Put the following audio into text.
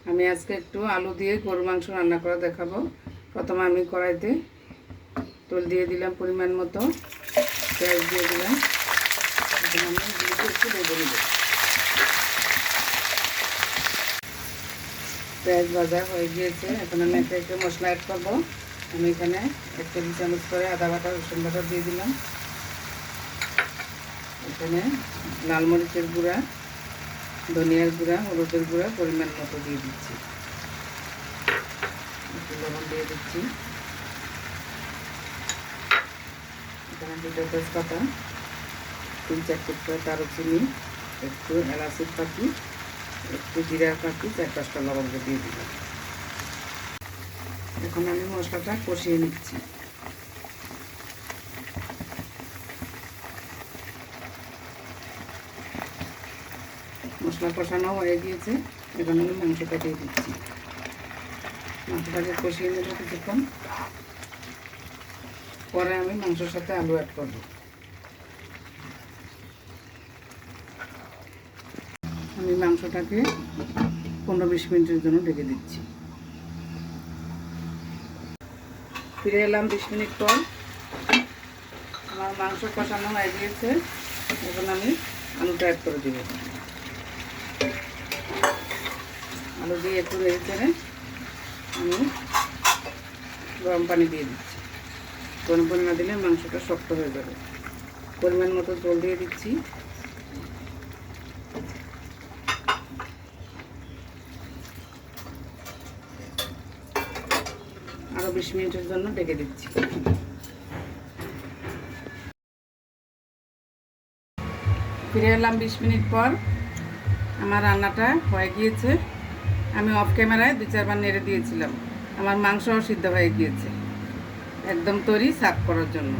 আমি আজকে একটু আলু দিয়ে গরুর মাংস রান্না করে দেখাবো। প্রথমে আমি কড়াইতে তেল দিয়ে দিলাম পরিমাণ মতো, পেঁয়াজ দিয়ে দিলাম। এখন আমি এগুলোকে একটু ভেজে নেব। পেঁয়াজ ভাজা হয়ে গিয়েছে, এখন আমি একটা একটা মশলা অ্যাড করবো। আমি এখানে 1 টেবিল চামচ করে আদা বাটা রসুন বাটা দিয়ে দিলাম। এখানে লাল মরিচের গুঁড়া, ধনিয়ার গুঁড়া, হলুদের গুঁড়া পরিমাণ মতো দিয়ে দিচ্ছি। একটু লবণ দিয়ে দিচ্ছি। এখানে 2টা তেজপাতা, 3-4 টুকরো দারুচিনি, একটু এলাচির পাখি, একটু জিরার পাখি, 4-5টা লবঙ্গ দিয়ে দিলাম। এখন আমি মশলাটা কষিয়ে নিচ্ছি। মশলা কষানো হয়ে গিয়েছে, এখন আমি মাংসটা দিয়ে দিচ্ছি। মাংসটাকে কষিয়ে নেব কিছুক্ষণ, পরে আমি মাংসের সাথে আলু অ্যাড করব। আমি মাংসটাকে 15-20 মিনিটের জন্য ঢেকে দিচ্ছি। ফিরে এলাম 20 মিনিট পর। আমার মাংস কষানো হয়ে গিয়েছে, এখন আমি আলুটা অ্যাড করে দেব। আলু দিয়ে একটু নেড়ে চেড়ে আমি গরম পানি দিয়ে দিচ্ছি। গরম পানি না দিলে মাংসটা শক্ত হয়ে যাবে। পরিমাণ মতো জল দিয়ে দিচ্ছি। আরও 20 মিনিটের জন্য ঢেকে দিচ্ছি। ফিরে এলাম 20 মিনিট পর। আমার রান্নাটা হয়ে গিয়েছে। আমি অফ ক্যামেরায় 2-4 বার নেড়ে দিয়েছিলাম। আমার মাংসও সিদ্ধ হয়ে গিয়েছে, একদম তৈরি সার্ভ করার জন্য।